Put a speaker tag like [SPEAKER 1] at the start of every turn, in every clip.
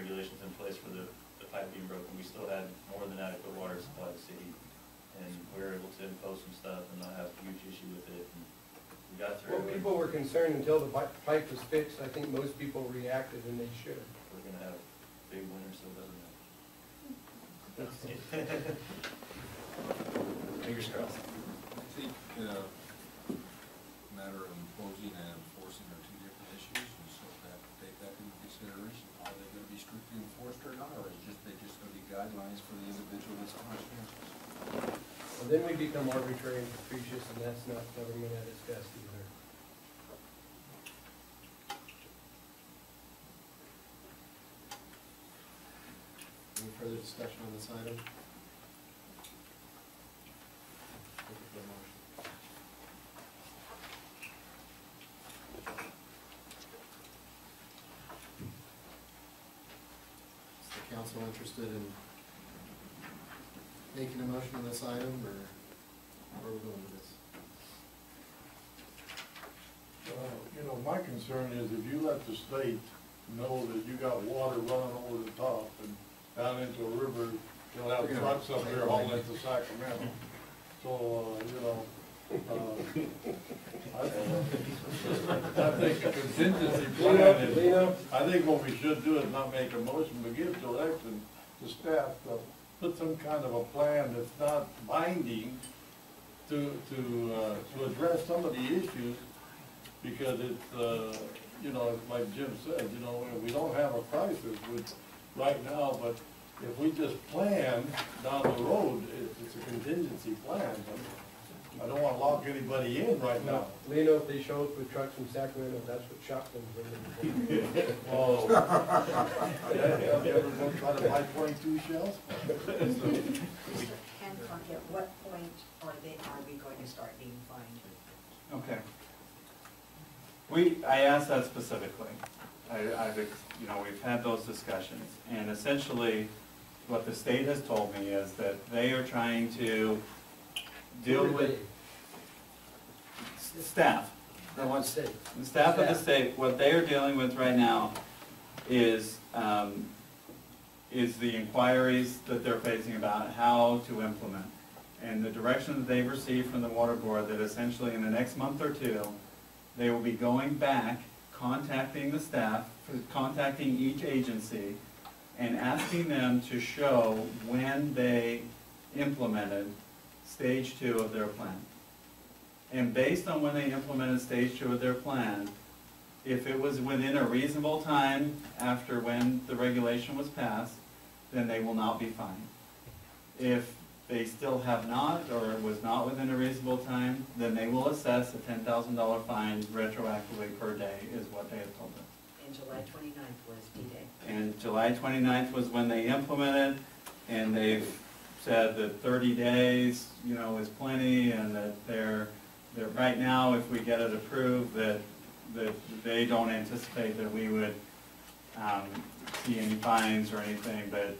[SPEAKER 1] regulations in place for the pipe being broken. We still had more than adequate water supply to the city, and we were able to impose some stuff and not have a huge issue with it. And we got through.
[SPEAKER 2] Well, people were concerned until the pipe was fixed. I think most people reacted, and they should.
[SPEAKER 1] We're gonna have a big winter, so it doesn't matter. Fingers crossed.
[SPEAKER 3] I think matter of imposing and enforcing are two different issues, and so that take that into consideration. Are they going to be strictly enforced or not, or is they just going to be guidelines for the individual that's conscientious?
[SPEAKER 2] Well, then we become arbitrary and capricious, and that's not government at its best either.
[SPEAKER 4] Any further discussion on this item? Looking for a motion. Is the council interested in making a motion on this item, or where are we going with this?
[SPEAKER 5] You know, my concern is if you let the state know that you got water running over the top and down into a river, you'll have trucks up there hauling it to Sacramento. So, you know, I think a contingency plan is, I think what we should do is not make a motion, but give direction to staff to put some kind of a plan that's not binding to address some of the issues, because it's, you know, like Jim said, you know, we don't have a crisis with right now, but if we just plan down the road, it's a contingency plan. I don't want to lock anybody in right now.
[SPEAKER 2] Leno, if they show up with trucks from Sacramento, that's what shotguns are going to do.
[SPEAKER 5] Oh. Have you ever gone try to buy 22 shells?
[SPEAKER 6] And at what point are we going to start being fined?
[SPEAKER 7] Okay. I asked that specifically. You know, we've had those discussions, and essentially, what the state has told me is that they are trying to deal with staff.
[SPEAKER 2] The state.
[SPEAKER 7] The staff of the state, what they are dealing with right now is the inquiries that they're facing about how to implement. And the direction that they've received from the water board, that essentially in the next month or two, they will be going back, contacting the staff, contacting each agency, and asking them to show when they implemented stage 2 of their plan. And based on when they implemented stage 2 of their plan, if it was within a reasonable time after when the regulation was passed, then they will not be fined. If they still have not, or it was not within a reasonable time, then they will assess a $10,000 fine retroactively per day, is what they have told us.
[SPEAKER 6] And July 29th was D-Day.
[SPEAKER 7] And July 29th was when they implemented, and they've said that 30 days, you know, is plenty, and that they're right now, if we get it approved, that they don't anticipate that we would see any fines or anything, but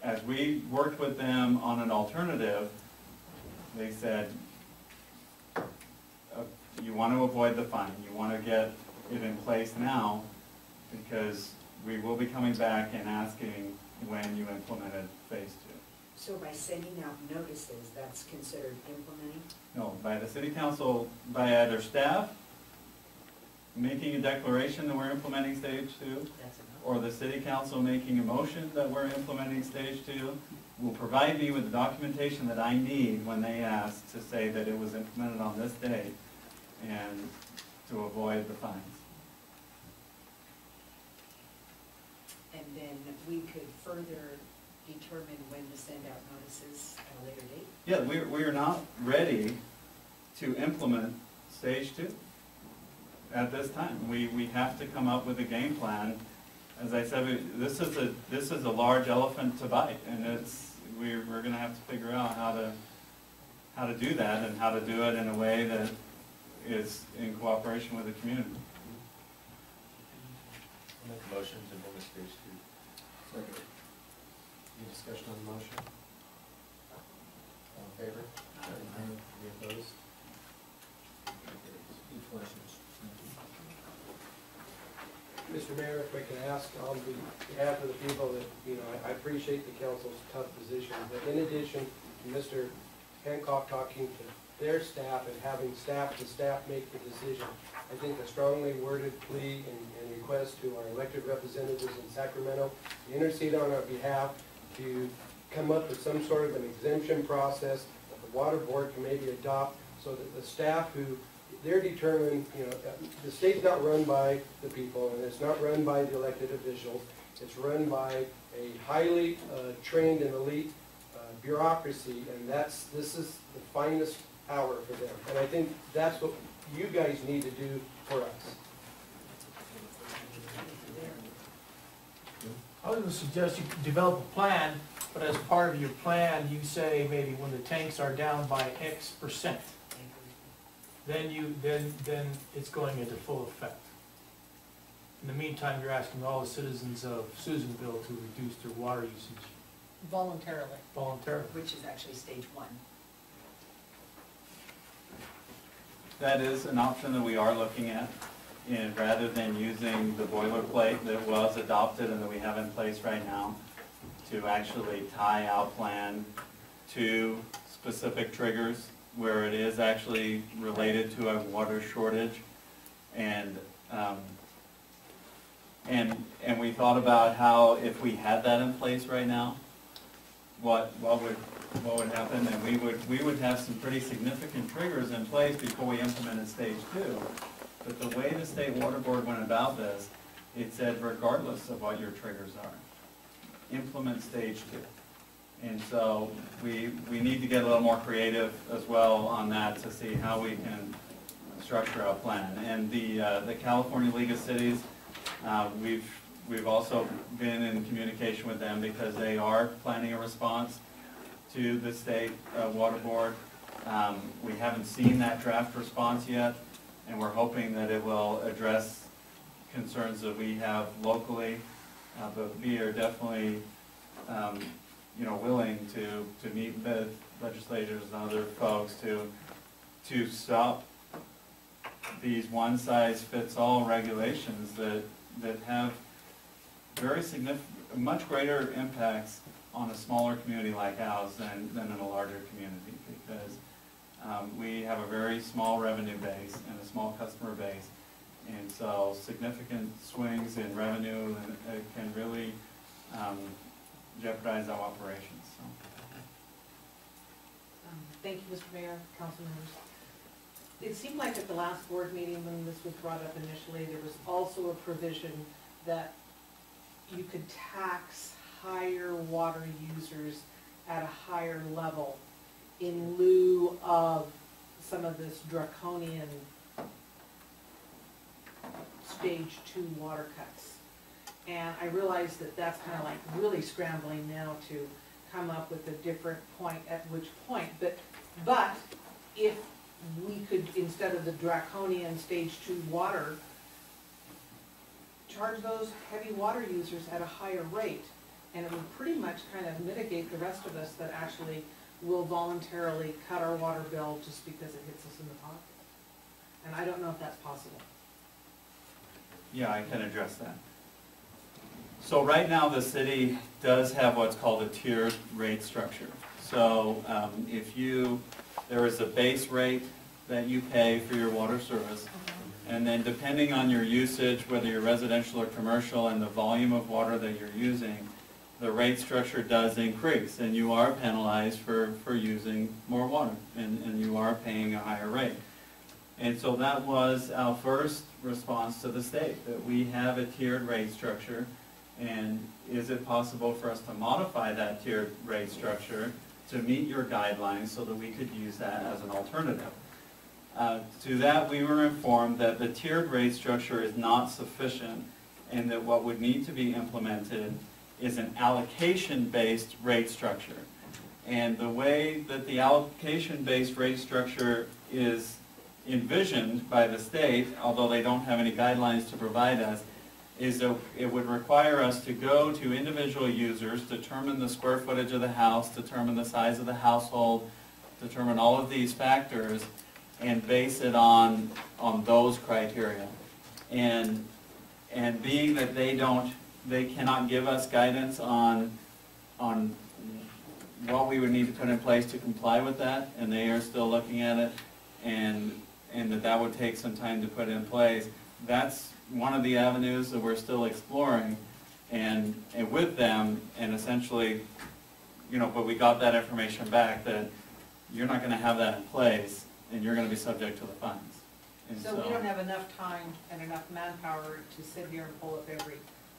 [SPEAKER 7] as we worked with them on an alternative, they said, you want to avoid the fine, you want to get it in place now, because we will be coming back and asking when you implemented phase 2.
[SPEAKER 6] So by sending out notices, that's considered implementing?
[SPEAKER 7] No, by the city council, by either staff making a declaration that we're implementing stage 2,
[SPEAKER 6] That's enough.
[SPEAKER 7] or the city council making a motion that we're implementing stage 2, will provide me with the documentation that I need when they ask to say that it was implemented on this date, and to avoid the fines.
[SPEAKER 6] And then we could further determine when to send out notices at a later date?
[SPEAKER 7] Yeah, we are not ready to implement stage 2 at this time. We have to come up with a game plan. As I said, this is a large elephant to bite, and we're going to have to figure out how to do that, and how to do it in a way that is in cooperation with the community.
[SPEAKER 1] I'll make a motion to implement stage 2.
[SPEAKER 4] Second. Any discussion on the motion? All in favor? Any opposed?
[SPEAKER 3] Any questions?
[SPEAKER 2] Mr. Mayor, if I can ask on behalf of the people that, I appreciate the council's tough position, but in addition to Mr. Hancock talking to their staff and having staff make the decision, I think a strongly worded plea and request to our elected representatives in Sacramento to intercede on our behalf to come up with some sort of an exemption process that the water board can maybe adopt so that the staff who they're determined, the state's not run by the people, and it's not run by the elected officials. It's run by a highly trained and elite bureaucracy, and this is the finest hour for them. And I think that's what you guys need to do for us.
[SPEAKER 8] I was gonna suggest you develop a plan, but as part of your plan, you say maybe when the tanks are down by X%, then it's going into full effect. In the meantime, you're asking all the citizens of Susanville to reduce their water usage
[SPEAKER 6] Voluntarily,
[SPEAKER 8] voluntarily.
[SPEAKER 6] which is actually stage 1.
[SPEAKER 7] That is an option that we are looking at, and rather than using the boilerplate that was adopted and that we have in place right now, to actually tie our plan to specific triggers where it is actually related to a water shortage. And we thought about how if we had that in place right now, what would happen, and we would have some pretty significant triggers in place before we implemented stage 2. But the way the state water board went about this, it said regardless of what your triggers are, implement stage 2. And so we need to get a little more creative as well on that to see how we can structure our plan. And the California League of Cities, we've also been in communication with them because they are planning a response to the state water board. We haven't seen that draft response yet, and we're hoping that it will address concerns that we have locally, but we are definitely willing to meet with legislators and other folks to stop these one-size-fits-all regulations that have very significant, much greater impacts on a smaller community like ours than in a larger community, because we have a very small revenue base and a small customer base, and so significant swings in revenue can really jeopardize our operations. So.
[SPEAKER 9] Thank you, Mr. Mayor, council members. It seemed like at the last board meeting when this was brought up initially, there was also a provision that you could tax higher water users at a higher level in lieu of some of this draconian stage 2 water cuts. And I realize that that's kind of like really scrambling now to come up with a different point at which point. But if we could, instead of the draconian stage 2 water, charge those heavy water users at a higher rate, and it would pretty much kind of mitigate the rest of us that actually will voluntarily cut our water bill just because it hits us in the pocket. And I don't know if that's possible.
[SPEAKER 7] Yeah, I can address that. So right now the city does have what's called a tiered rate structure. So there is a base rate that you pay for your water service, and then depending on your usage, whether you're residential or commercial, and the volume of water that you're using, the rate structure does increase, and you are penalized for using more water, and you are paying a higher rate. And so that was our first response to the state, that we have a tiered rate structure, and is it possible for us to modify that tiered rate structure to meet your guidelines so that we could use that as an alternative? To that, we were informed that the tiered rate structure is not sufficient, and that what would need to be implemented is an allocation-based rate structure. And the way that the allocation-based rate structure is envisioned by the state, although they don't have any guidelines to provide us, is that it would require us to go to individual users, determine the square footage of the house, determine the size of the household, determine all of these factors, and base it on those criteria. And And being that they cannot give us guidance on what we would need to put in place to comply with that, and they are still looking at it, and that would take some time to put in place. That's one of the avenues that we're still exploring, and with them, and essentially, but we got that information back that you're not gonna have that in place, and you're gonna be subject to the fines. And
[SPEAKER 9] So we don't have enough time and enough manpower to sit here and pull up every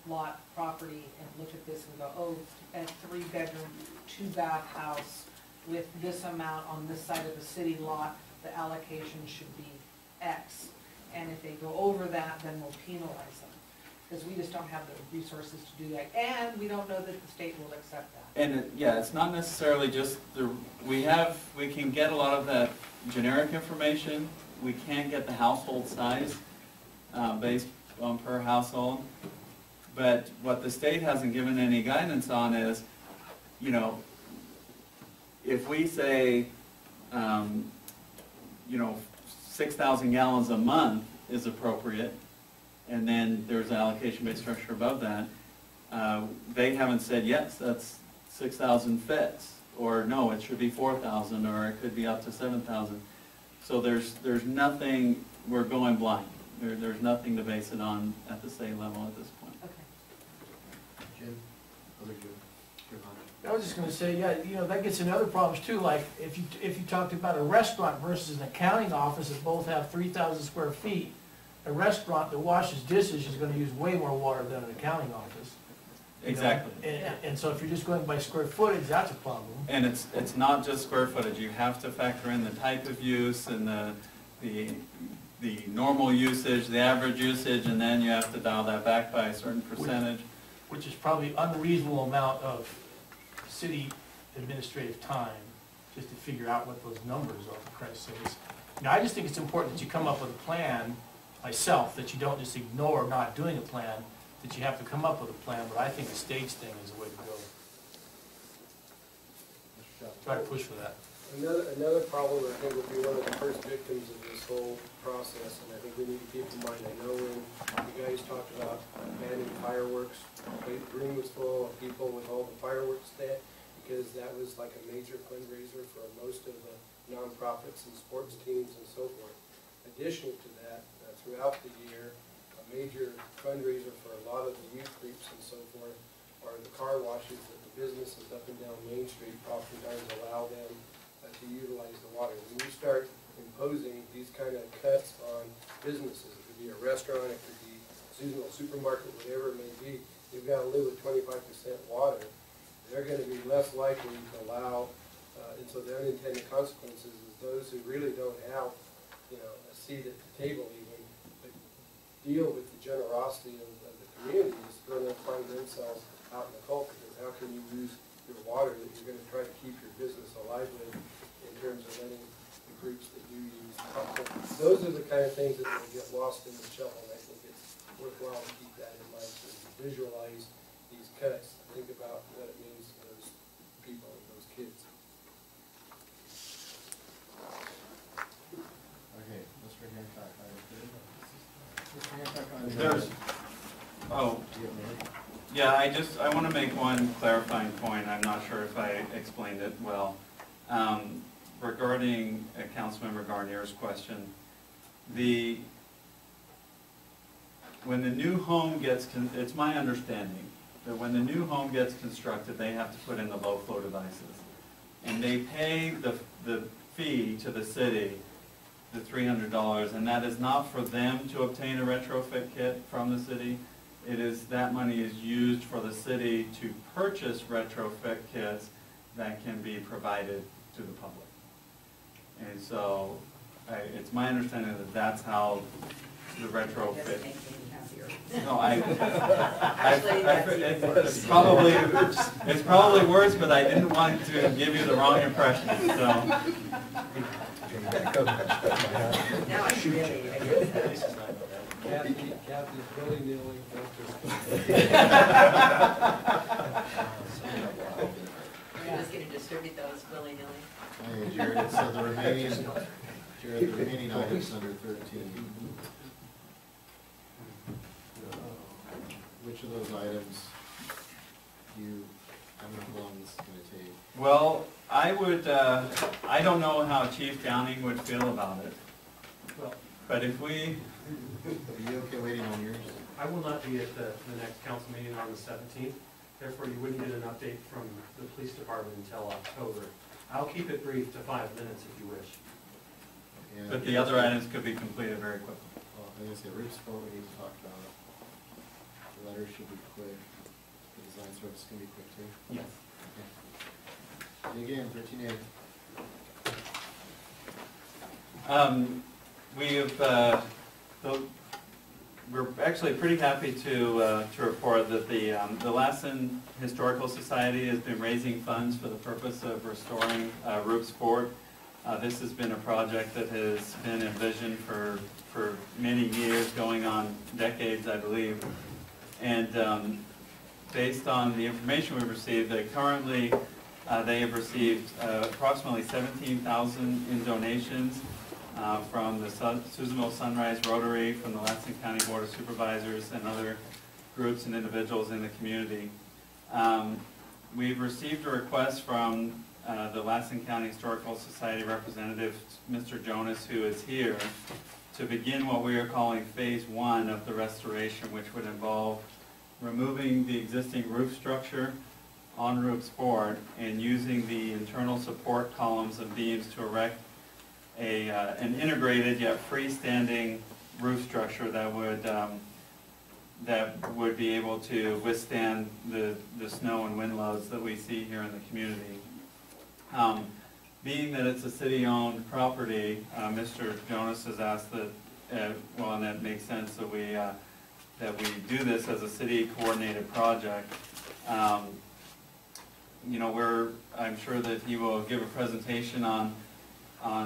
[SPEAKER 9] lot, property, and look at this and go, oh, a 3-bedroom, 2-bath house with this amount on this side of the city lot, the allocation should be X. And if they go over that, then we'll penalize them, because we just don't have the resources to do that, and we don't know that the state will accept that.
[SPEAKER 7] And it's not necessarily just we can get a lot of that generic information. We can't get the household size based on per household. But what the state hasn't given any guidance on is, if we say, 6,000 gallons a month is appropriate, and then there's an allocation-based structure above that, they haven't said, yes, that's 6,000 fits, or no, it should be 4,000, or it could be up to 7,000. So there's nothing, we're going blind. There's nothing to base it on at the state level at this point.
[SPEAKER 9] Okay.
[SPEAKER 4] Jim? Other Jim?
[SPEAKER 8] I was just gonna say, yeah, that gets into other problems too, like if you talked about a restaurant versus an accounting office that both have 3,000 square feet, a restaurant that washes dishes is gonna use way more water than an accounting office.
[SPEAKER 7] Exactly.
[SPEAKER 8] And so if you're just going by square footage, that's a problem.
[SPEAKER 7] And it's not just square footage. You have to factor in the type of use and the normal usage, the average usage, and then you have to dial that back by a certain percentage.
[SPEAKER 8] Which is probably unreasonable amount of city administrative time just to figure out what those numbers are, for Christ's sakes. I just think it's important that you come up with a plan, myself, that you don't just ignore not doing a plan, that you have to come up with a plan, but I think the stage thing is the way to go. Try to push for that.
[SPEAKER 2] Another problem, I think, would be one of the first victims of this whole process, and I think we need to keep in mind, I know when you guys talked about banning fireworks, the room was full of people with all the fireworks there, because that was like a major fundraiser for most of the nonprofits and sports teams and so forth. Additional to that, throughout the year, a major fundraiser for a lot of the youth groups and so forth are the car washes that the businesses up and down Main Street oftentimes allow them to utilize the water. When you start imposing these kind of cuts on businesses, it could be a restaurant, it could be seasonal supermarket, whatever it may be, you've got to live with 25% water. They're going to be less likely to allow, and so the unintended consequences is those who really don't have, a seat at the table even, but deal with the generosity of the community is going to find themselves out in the cold, because how can you use your water that you're going to try to keep your business alive with in terms of letting the groups that you use. Those are the kind of things that will get lost in the shuffle, and I think it's worthwhile to keep that in mind. So you visualize these cuts, think about what it means to those people and those kids.
[SPEAKER 4] Okay, Mr. Hancock, Mr. Hancock,
[SPEAKER 7] There's, yeah, I want to make one clarifying point. I'm not sure if I explained it well. Regarding Councilmember Garnier's question, when the new home gets, it's my understanding that when the new home gets constructed, they have to put in the low flow devices. And they pay the fee to the city, the $300, and that is not for them to obtain a retrofit kit from the city. It is, that money is used for the city to purchase retrofit kits that can be provided to the public. And so, it's my understanding that that's how the
[SPEAKER 6] Doesn't
[SPEAKER 7] retrofit.
[SPEAKER 6] make me happier.
[SPEAKER 7] No,
[SPEAKER 6] Actually, that's
[SPEAKER 7] it's probably worse, but I didn't want to give you the wrong impression, so.
[SPEAKER 6] Now I really, I get that.
[SPEAKER 2] Kathy's willy-nilly.
[SPEAKER 6] You're just gonna distribute those willy-nilly?
[SPEAKER 4] Hey, Jared, so the remaining items under 13. which of those items I don't know how long this is gonna take.
[SPEAKER 7] Well, I would, I don't know how Chief Downing would feel about it,
[SPEAKER 10] Well,
[SPEAKER 7] but if we,
[SPEAKER 4] Are you okay waiting on yours?
[SPEAKER 10] I will not be at the next council meeting on the 17th, therefore you wouldn't get an update from the police department until October. I'll keep it brief to 5 minutes if you wish.
[SPEAKER 4] Yeah.
[SPEAKER 7] but the other items could be completed very quickly.
[SPEAKER 4] Well, I'm gonna say roof support, we need to talk about. The letter should be quick. The design service can be quick too.
[SPEAKER 7] Yes.
[SPEAKER 4] Okay. And again, 13A.
[SPEAKER 7] We have, we're actually pretty happy to report that the Lassen Historical Society has been raising funds for the purpose of restoring Rupe's Fort. This has been a project that has been envisioned for many years, going on decades, I believe. And based on the information we've received, they currently, they have received approximately 17,000 in donations from the Susanville Sunrise Rotary, from the Lassen County Board of Supervisors, and other groups and individuals in the community. We've received a request from the Lassen County Historical Society representative, Mr. Jonas, who is here, to begin what we are calling phase 1 of the restoration, which would involve removing the existing roof structure on Rupe's Fort and using the internal support columns and beams to erect an integrated yet freestanding roof structure that would be able to withstand the snow and wind loads that we see here in the community. Being that it's a city-owned property, Mr. Jonas has asked that, well, and that makes sense, that we do this as a city-coordinated project. You know, I'm sure that he will give a presentation on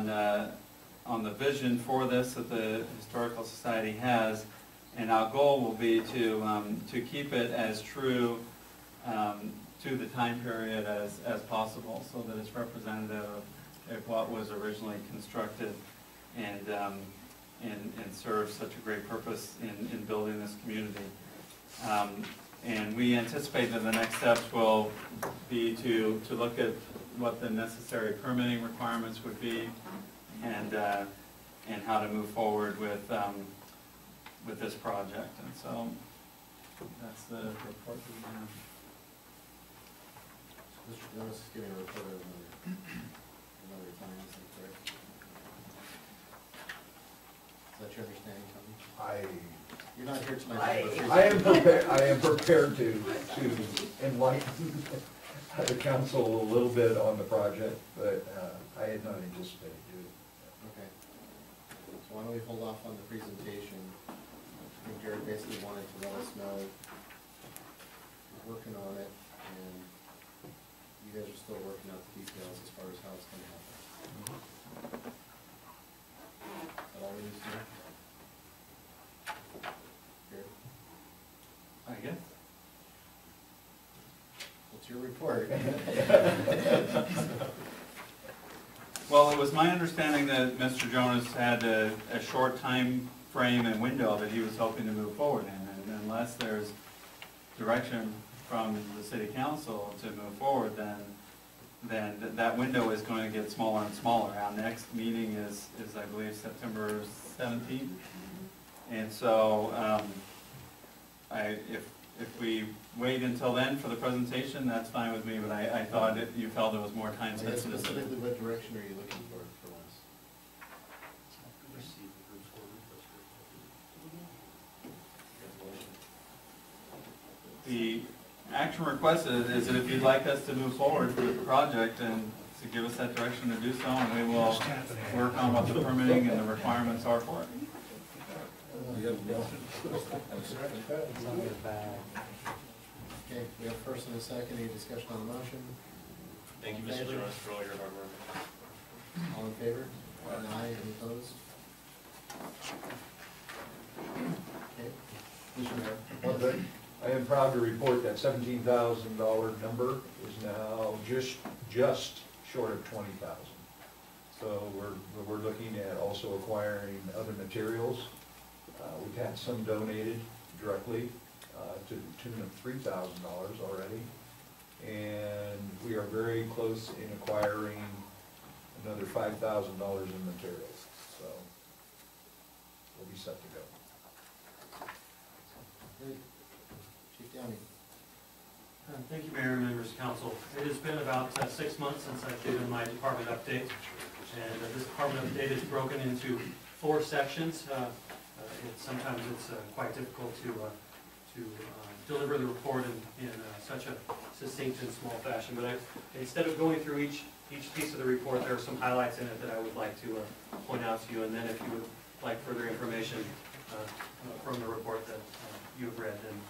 [SPEAKER 7] the vision for this that the Historical Society has, and our goal will be to keep it as true to the time period as possible, so that it's representative of what was originally constructed and serves such a great purpose in building this community. And we anticipate that the next steps will be to look at what the necessary permitting requirements would be, and how to move forward with this project. And so that's the report that we have.
[SPEAKER 4] Mr. Jonas is giving a report of another time, is that correct? Is that your understanding, Tony? You're not here tonight.
[SPEAKER 11] I am prepared to enlighten the council a little bit on the project, but I had not anticipated doing it.
[SPEAKER 4] Okay. So why don't we hold off on the presentation? I think Jared basically wanted to let us know he's working on it, and you guys are still working out the details as far as how it's gonna happen. Is that all we need to know? Jared,
[SPEAKER 7] I guess.
[SPEAKER 4] what's your report?
[SPEAKER 7] Well, it was my understanding that Mr. Jonas had a short time frame and window that he was hoping to move forward in, and unless there's direction from the city council to move forward, then that window is going to get smaller and smaller. Our next meeting is I believe September 17th, and so if we wait until then for the presentation, that's fine with me, but I thought you felt it was more time
[SPEAKER 4] I guess
[SPEAKER 7] sensitive.
[SPEAKER 4] specifically, what direction are you looking for us?
[SPEAKER 7] The action request is that if you'd like us to move forward with the project, and to give us that direction to do so, and we will work on what the permitting and the requirements are for it.
[SPEAKER 4] Okay, we have first and a second, any discussion on the motion?
[SPEAKER 1] Thank you, Mr. Jonas, for all your hard work.
[SPEAKER 4] All in favor? Aye, any opposed? Okay, Mr. Mayor.
[SPEAKER 11] One thing, I am proud to report that $17,000 number is now just short of 20,000. So we're looking at also acquiring other materials. We've had some donated directly to tune of $3,000 already. And we are very close in acquiring another $5,000 in materials, so we'll be set to go.
[SPEAKER 4] Great. Chief Downey.
[SPEAKER 10] Thank you, Mayor and members of council. It has been about 6 months since I've given my department update. And this department update is broken into 4 sections. Sometimes it's quite difficult to deliver the report in such a succinct and small fashion. But instead of going through each piece of the report, there are some highlights in it that I would like to point out to you. And then if you would like further information from the report that you've read, then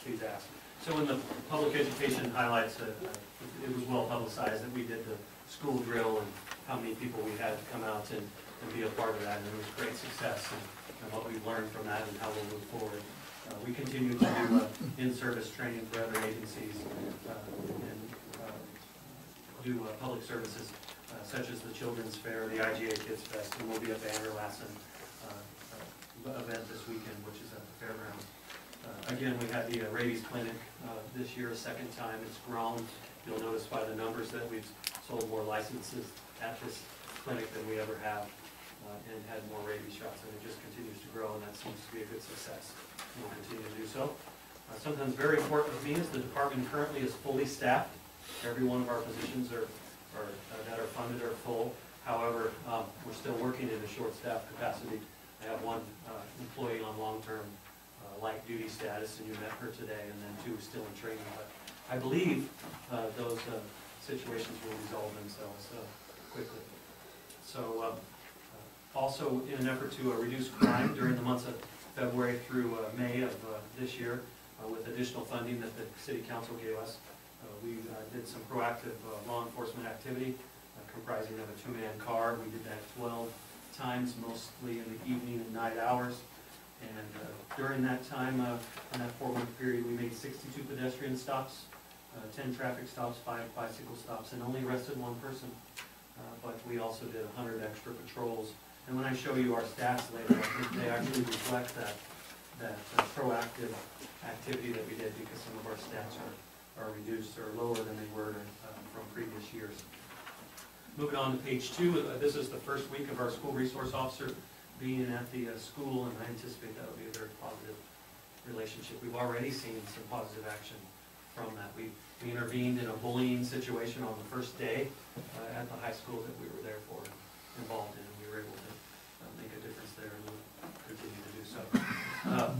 [SPEAKER 10] please ask. So in the public education highlights, it was well publicized that we did the school drill and how many people we had come out and be a part of that, and it was great success and what we've learned from that and how we'll move forward. We continue to do in-service training for other agencies and do public services such as the Children's Fair, the IGA Kids Fest, and we'll be at the Anderlassen event this weekend, which is at the fairgrounds. Again, we had the rabies clinic this year, a second time. It's grown. You'll notice by the numbers that we've sold more licenses at this clinic than we ever have and had more rabies shots, and it just continues to grow, and that seems to be a good success. We'll continue to do so. Sometimes very important to me is the department currently is fully staffed. Every one of our positions that are funded are full. However, we're still working in a short staff capacity. I have 1 employee on long-term light duty status, and you met her today, and then 2 still in training. But I believe those situations will resolve themselves quickly. So also in an effort to reduce crime during the months of February through May of this year, with additional funding that the City Council gave us, we did some proactive law enforcement activity comprising of a 2-man car. We did that 12 times, mostly in the evening and night hours. And during that time, in that 4-month period, we made 62 pedestrian stops, 10 traffic stops, 5 bicycle stops, and only arrested 1 person. But we also did 100 extra patrols. And when I show you our stats later, I think they actually reflect that proactive activity that we did, because some of our stats are reduced or lower than they were from previous years. Moving on to page 2, this is the first week of our school resource officer being at the school, and I anticipate that will be a very positive relationship. We've already seen some positive action from that. We intervened in a bullying situation on the first day at the high school that we were there for, involved in, and we were able to make a difference there, and we'll continue to do so.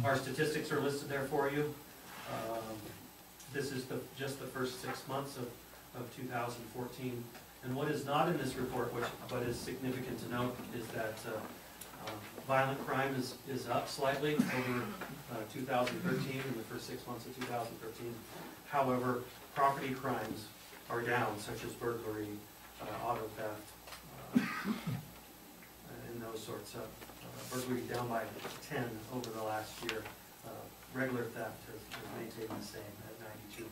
[SPEAKER 10] Our statistics are listed there for you. This is just the first 6 months of 2014. And what is not in this report, but is significant to note, is that violent crime is up slightly over 2013, in the first 6 months of 2013. However, property crimes are down, such as burglary, auto theft, and those sorts of burglary down by 10 over the last year. Regular theft has maintained the same at 92.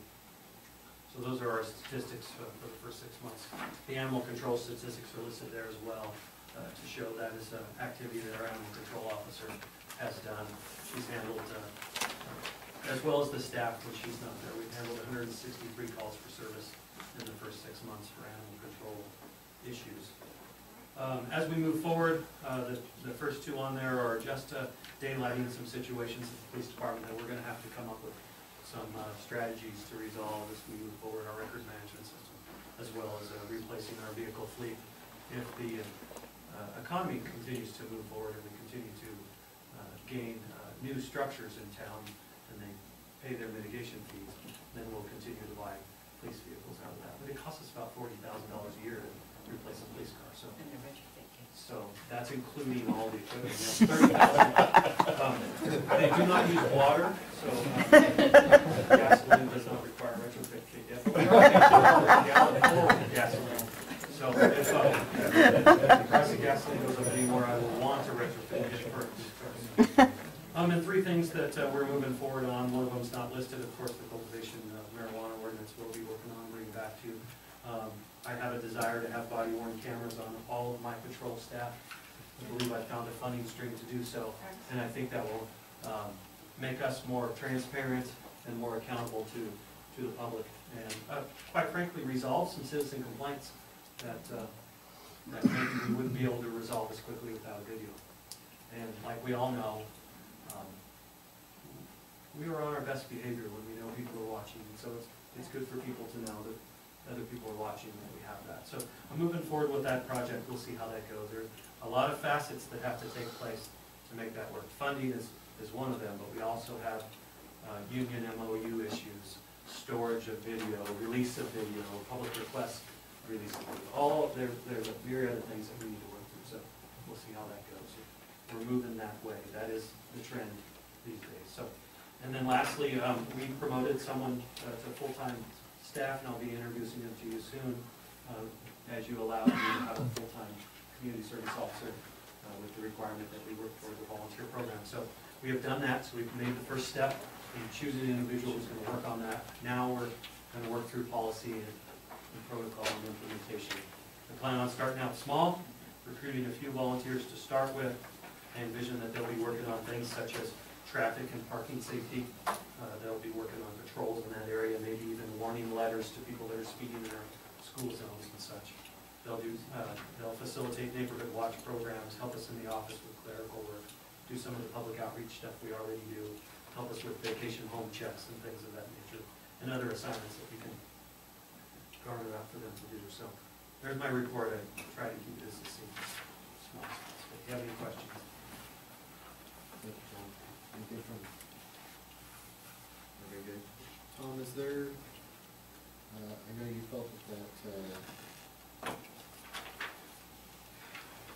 [SPEAKER 10] So those are our statistics for the first 6 months. The animal control statistics are listed there as well to show that is an activity that our animal control officer has done. She's handled, as well as the staff when she's not there, we've handled 163 calls for service in the first 6 months for animal control issues. As we move forward, the first 2 on there are just daylighting some situations at the police department that we're going to have to come up with some strategies to resolve as we move forward our records management system, as well as replacing our vehicle fleet. If the economy continues to move forward and we continue to gain new structures in town and they pay their mitigation fees, then we'll continue to buy police vehicles out of that. But it costs us about $40,000 a year to replace a police car. So that's including all the equipment. They do not use water, so gasoline does not require retrofit kit yet. But we are getting a gallon full of gasoline. So if the price of gasoline goes up anymore, I will want to retrofit kit first. And 3 things that we're moving forward on. One of them is not listed, of course, the cultivation of marijuana ordinance we'll be working on bringing back to you. I have a desire to have body-worn cameras on all of my patrol staff. I believe I found a funding stream to do so, and I think that will make us more transparent and more accountable to the public. And quite frankly, resolve some citizen complaints that maybe we wouldn't be able to resolve as quickly without a video. And like we all know, we are on our best behavior when we know people are watching. And so it's good for people to know that other people are watching and that we have that. So I'm moving forward with that project. We'll see how that goes. There's a lot of facets that have to take place to make that work. Funding is one of them, but we also have union MOU issues, storage of video, release of video, public requests, release of video. There's a myriad of things that we need to work through. So we'll see how that goes. We're moving that way. That is the trend these days. So, and then lastly, we promoted someone to full-time staff, and I'll be introducing him to you soon, as you allow me to have a full-time community service officer with the requirement that we work towards a volunteer program. So we have done that, so we've made the first step in choosing an individual who's going to work on that. Now we're going to work through policy and protocol and implementation. I plan on starting out small, recruiting a few volunteers to start with. I envision that they'll be working on things such as traffic and parking safety. They'll be working on patrols in that area, maybe even warning letters to people that are speeding in our school zones and such. They'll facilitate neighborhood watch programs, help us in the office with clerical work, do some of the public outreach stuff we already do, help us with vacation home checks and things of that nature, and other assignments that we can garner out for them to do. So there's my report. I try to keep this as small as possible. If you have any questions.
[SPEAKER 4] Thank you, Tom. Anything from? Very good. Tom, is there, I know you felt that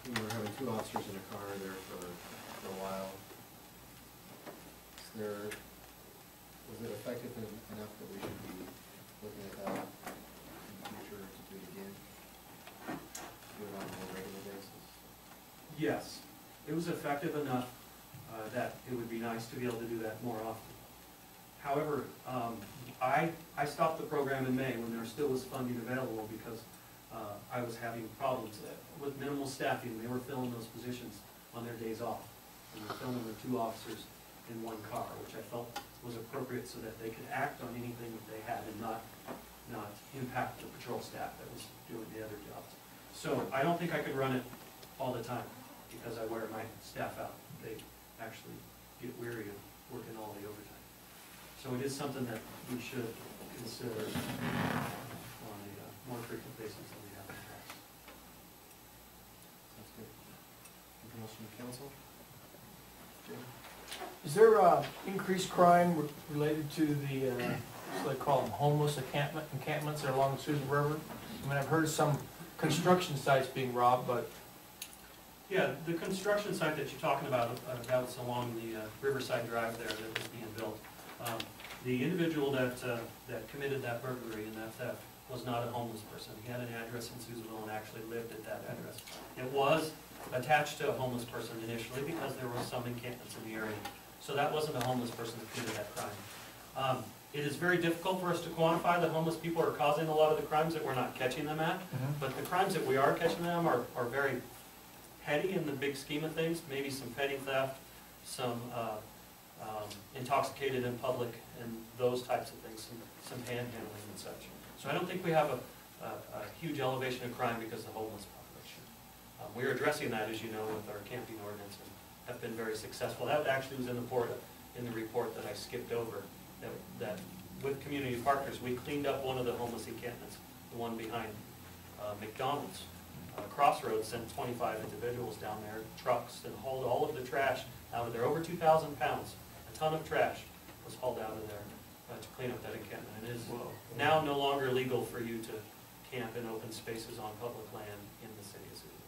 [SPEAKER 4] we were having two officers in a car there for a while. Was it effective enough that we should be looking at that in the future to do it again? Do it on a more regular basis?
[SPEAKER 10] Yes, it was effective enough that it would be nice to be able to do that more often. However, I stopped the program in May when there still was funding available because I was having problems with minimal staffing. They were filling those positions on their days off. And we're filling with 2 officers in 1 car, which I felt was appropriate so that they could act on anything that they had and not impact the patrol staff that was doing the other jobs. So I don't think I could run it all the time because I wear my staff out. They actually get weary of working all the overtime. So it is something that we should consider on a more frequent basis than we have in the past.
[SPEAKER 4] Sounds good. Anything else from the council? Jim?
[SPEAKER 8] Is there increased crime related to the, what they call them, homeless encampments that are along the Susan River? I mean, I've heard some construction sites being robbed, but...
[SPEAKER 10] Yeah, the construction site that you're talking about, that's along the Riverside Drive there that was being built. The individual that committed that burglary and that theft was not a homeless person. He had an address in Susanville and actually lived at that address. It was attached to a homeless person initially because there were some encampments in the area. So that wasn't a homeless person that committed that crime. It is very difficult for us to quantify the homeless people are causing a lot of the crimes that we're not catching them at. But the crimes that we are catching them are very petty in the big scheme of things. Maybe some petty theft, some intoxicated in public, and those types of things, some panhandling and such. So I don't think we have a huge elevation of crime because of the homeless population. We're addressing that, as you know, with our camping ordinance and have been very successful. That actually was in the report that I skipped over, that with community partners, we cleaned up one of the homeless encampments, the one behind McDonald's. Crossroads sent 25 individuals down there, trucks, and hauled all of the trash out of there. Over 2,000 pounds, a ton of trash was hauled out of there to clean up that encampment. It is now no longer legal for you to camp in open spaces on public land in the city of Susanville.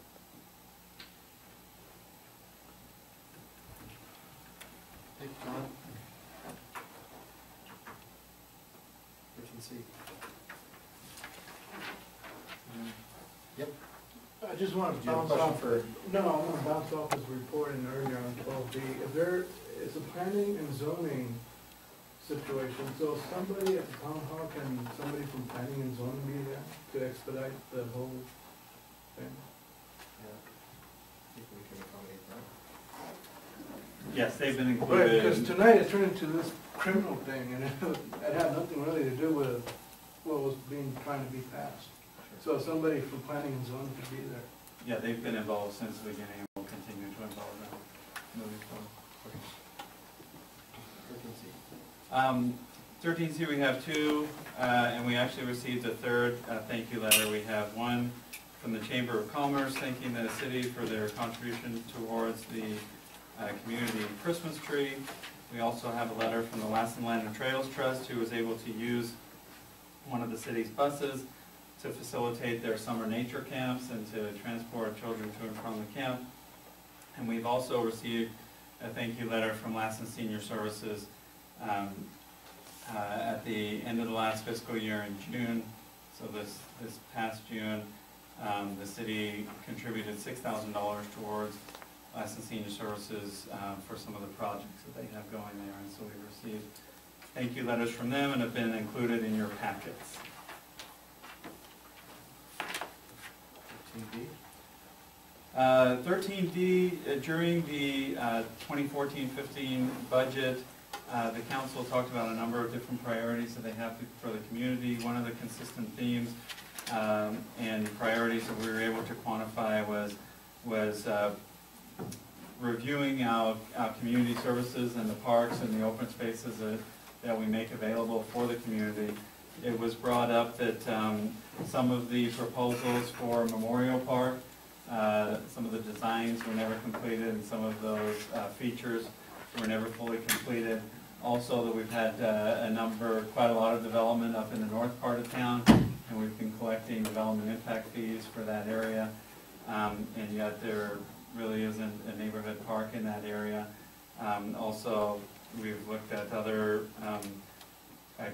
[SPEAKER 4] Thank you, John. We can see. Yep.
[SPEAKER 12] I just want to
[SPEAKER 4] Do you have a
[SPEAKER 12] bounce
[SPEAKER 4] question
[SPEAKER 12] off,
[SPEAKER 4] for?
[SPEAKER 12] no, I want to bounce off his report in earlier on 12B. If there is a planning and zoning situation, so somebody at the town hall, can somebody from planning and zoning be there to expedite the whole thing?
[SPEAKER 4] Yeah. I think we can accommodate that.
[SPEAKER 7] Yes, they've been
[SPEAKER 12] Right, because
[SPEAKER 7] included.
[SPEAKER 12] tonight it turned into this criminal thing, and it had nothing really to do with what was trying to be passed. So somebody from planning and zoning could be there.
[SPEAKER 7] Yeah, they've been involved since the beginning and will continue to involve them moving forward. 13C, we have two, and we actually received a third thank you letter. We have one from the Chamber of Commerce thanking the city for their contribution towards the community Christmas tree. We also have a letter from the Lassen Land and Trails Trust, who was able to use one of the city's buses to facilitate their summer nature camps and to transport children to and from the camp. And we've also received a thank you letter from Lassen Senior Services at the end of the last fiscal year in June. So this past June, the city contributed $6,000 towards Lassen Senior Services for some of the projects that they have going there. And so we received thank you letters from them and have been included in your packets. 13D, during the 2014-15 budget, the council talked about a number of different priorities that they have for the community. One of the consistent themes and priorities that we were able to quantify was reviewing our community services and the parks and the open spaces that we make available for the community. It was brought up that some of the proposals for Memorial Park, some of the designs were never completed, and some of those features were never fully completed. Also, that we've had quite a lot of development up in the north part of town, and we've been collecting development impact fees for that area, and yet there really isn't a neighborhood park in that area. Also, we've looked at other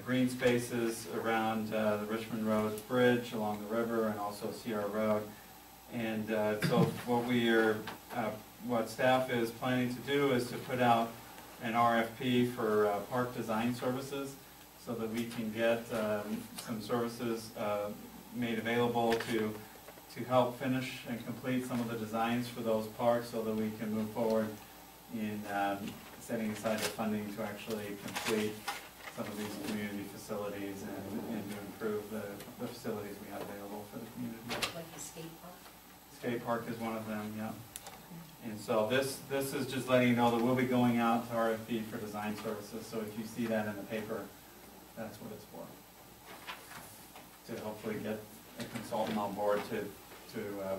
[SPEAKER 7] green spaces around the Richmond Road Bridge along the river, and also Sierra Road. And so what staff is planning to do is to put out an RFP for park design services, so that we can get some services made available to help finish and complete some of the designs for those parks, so that we can move forward in setting aside the funding to actually complete some of these community facilities and to improve the facilities we have available for the community.
[SPEAKER 6] Like the skate park?
[SPEAKER 7] Skate park is one of them, yeah. And so this is just letting you know that we'll be going out to RFP for design services, so if you see that in the paper, that's what it's for. To hopefully get a consultant on board to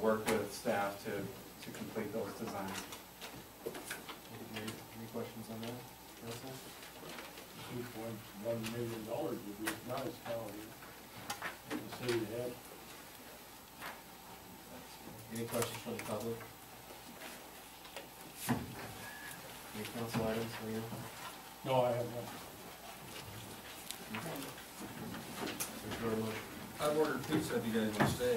[SPEAKER 7] work with staff to complete those designs.
[SPEAKER 4] Any questions on that, Russell?
[SPEAKER 5] $2.1 million would be nice county in the city had.
[SPEAKER 4] Any questions from the public? Any council items, Leo?
[SPEAKER 5] No, I have not.
[SPEAKER 4] There's no motion.
[SPEAKER 3] I've ordered pizza if you guys want to stay.